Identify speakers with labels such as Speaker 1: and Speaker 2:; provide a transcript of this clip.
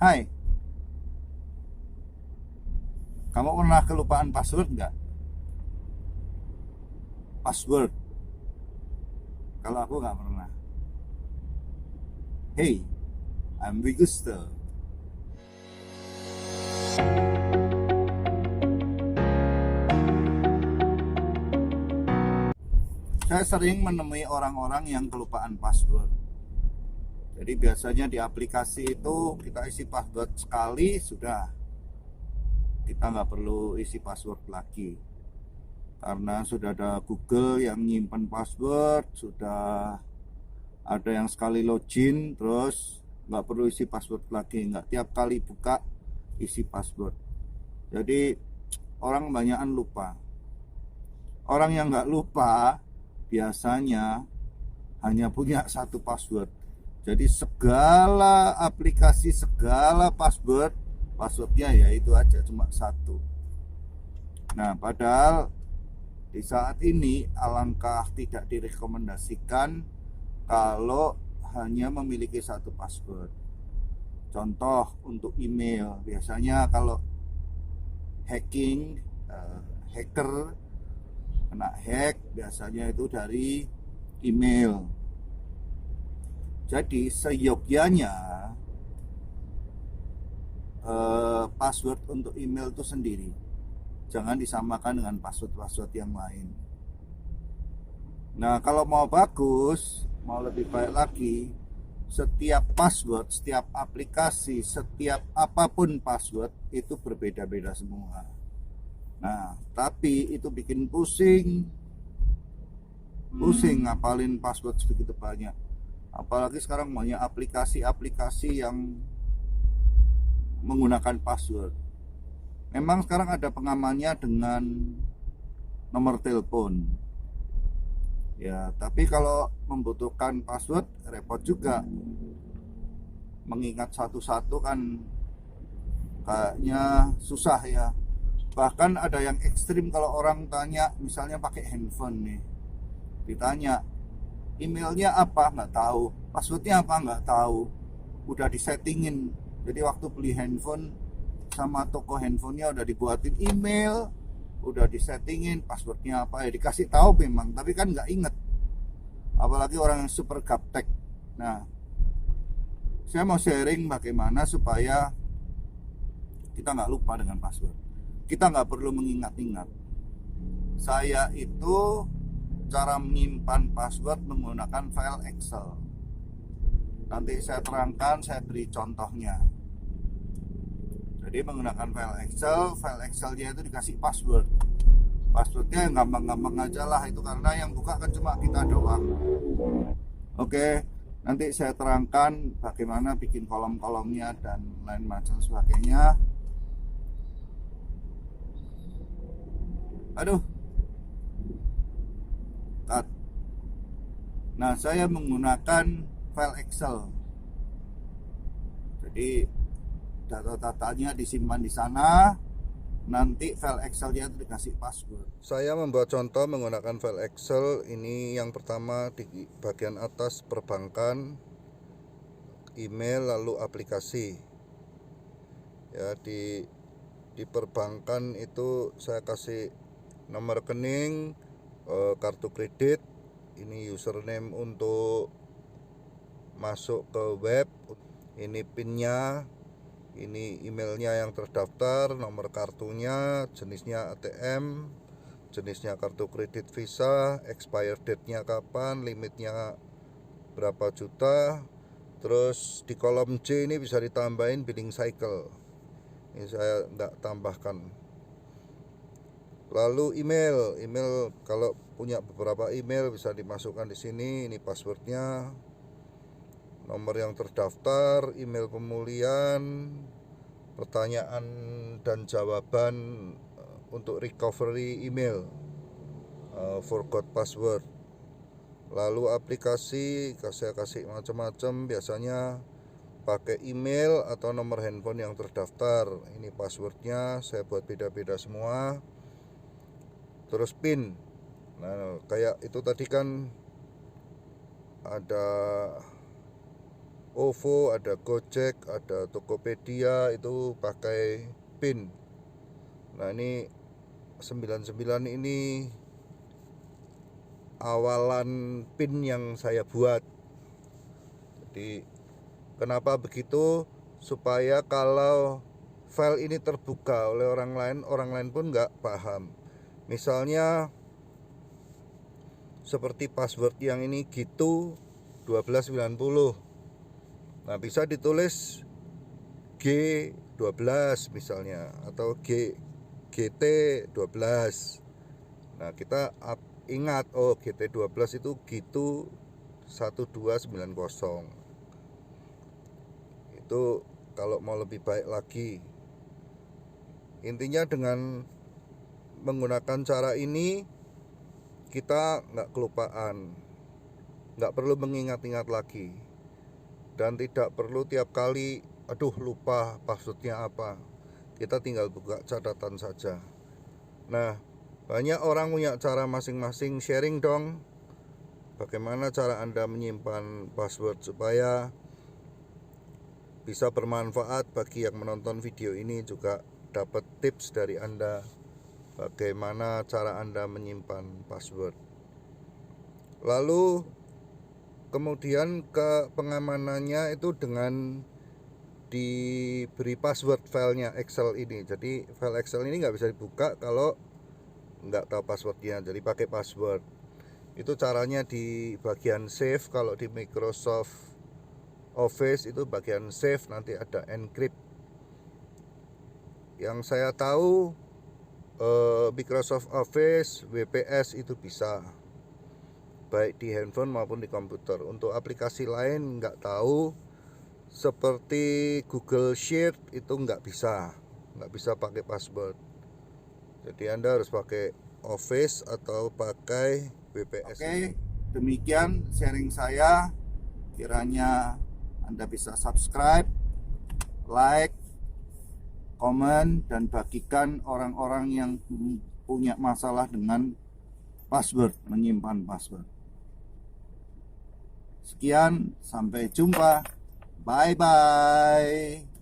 Speaker 1: Hai, kamu pernah kelupaan password nggak? Password. Kalau aku nggak pernah. Hey, I'm Wigusto. Saya sering menemui orang-orang yang kelupaan password. Jadi biasanya di aplikasi itu kita isi password sekali sudah, kita nggak perlu isi password lagi. Karena sudah ada Google yang nyimpen password, sudah ada yang sekali login terus nggak perlu isi password lagi, nggak tiap kali buka isi password. Jadi orang kebanyakan lupa. Orang yang nggak lupa biasanya hanya punya satu password. Jadi segala aplikasi, segala passwordnya ya itu aja, cuma satu. Nah, padahal di saat ini alangkah tidak direkomendasikan kalau hanya memiliki satu password. Contoh untuk email, biasanya kalau hacking, hacker kena hack biasanya itu dari email. Jadi seyogyanya password untuk email itu sendiri, jangan disamakan dengan password yang lain. Nah, kalau mau bagus, mau lebih baik lagi, setiap password, setiap aplikasi, setiap apapun password itu berbeda-beda semua. Nah, tapi itu bikin pusing ngapalin password sebegitu banyak. Apalagi sekarang banyak aplikasi-aplikasi yang menggunakan password. Memang sekarang ada pengamannya dengan nomor telepon. Ya, tapi kalau membutuhkan password repot juga. Mengingat satu-satu kan kayaknya susah ya. Bahkan ada yang ekstrim kalau orang tanya, misalnya pakai handphone nih, ditanya emailnya apa, nggak tahu, passwordnya apa, nggak tahu, udah disettingin. Jadi waktu beli handphone sama toko handphonenya udah dibuatin email, udah disettingin passwordnya apa, ya dikasih tahu memang, tapi kan nggak inget. Apalagi orang yang super gaptek. Nah, saya mau sharing bagaimana supaya kita nggak lupa dengan password. Kita nggak perlu mengingat-ingat. Saya itu cara menyimpan password menggunakan file Excel. Nanti saya terangkan, saya beri contohnya. Jadi menggunakan file Excelnya itu dikasih password. Passwordnya yang gampang-gampang aja lah itu, karena yang buka kan cuma kita doang. Oke, nanti saya terangkan bagaimana bikin kolom-kolomnya dan lain macam sebagainya. Aduh, cut. Nah, saya menggunakan file Excel. Jadi data-datanya disimpan di sana. Nanti file Excelnya itu dikasih password. Saya membuat contoh menggunakan file Excel. Ini yang pertama di bagian atas perbankan, email, lalu aplikasi. Ya, di perbankan itu saya kasih nomor rekening, kartu kredit, ini username untuk masuk ke web, ini pinnya, ini emailnya yang terdaftar, nomor kartunya, jenisnya ATM, jenisnya kartu kredit Visa, expire date-nya kapan, limitnya berapa juta. Terus di kolom C ini bisa ditambahin billing cycle, ini saya tidak tambahkan. Lalu email kalau punya beberapa email bisa dimasukkan di sini. Ini passwordnya, nomor yang terdaftar, email pemulihan, pertanyaan dan jawaban untuk recovery email, forgot password. Lalu aplikasi saya kasih macam-macam, biasanya pakai email atau nomor handphone yang terdaftar. Ini passwordnya saya buat beda-beda semua. Terus pin, nah kayak itu tadi kan ada OVO, ada Gojek, ada Tokopedia, itu pakai PIN. Nah ini 99 ini awalan PIN yang saya buat. Jadi kenapa begitu? Supaya kalau file ini terbuka oleh orang lain pun nggak paham. Misalnya seperti password yang ini gitu 1290. Nah bisa ditulis G12 misalnya, atau GT12. Nah kita ingat, oh GT12 itu gitu 1290. Itu kalau mau lebih baik lagi. Intinya dengan menggunakan cara ini kita nggak kelupaan, nggak perlu mengingat-ingat lagi, dan tidak perlu tiap kali aduh lupa passwordnya apa, kita tinggal buka catatan saja. Nah banyak orang punya cara masing-masing, sharing dong bagaimana cara Anda menyimpan password supaya bisa bermanfaat bagi yang menonton video ini, juga dapat tips dari Anda bagaimana cara Anda menyimpan password. Lalu kemudian ke pengamanannya itu dengan diberi password filenya Excel ini. Jadi file Excel ini nggak bisa dibuka kalau nggak tahu passwordnya, jadi pakai password. Itu caranya di bagian save. Kalau di Microsoft Office itu bagian save nanti ada encrypt. Yang saya tahu Microsoft Office WPS itu bisa, baik di handphone maupun di komputer. Untuk aplikasi lain nggak tahu, seperti Google Sheet itu nggak bisa pakai password. Jadi Anda harus pakai Office atau pakai WPS. Oke, demikian sharing saya. Kiranya Anda bisa subscribe, like, komen, dan bagikan orang-orang yang punya masalah dengan password, menyimpan password. Sekian, sampai jumpa. Bye-bye.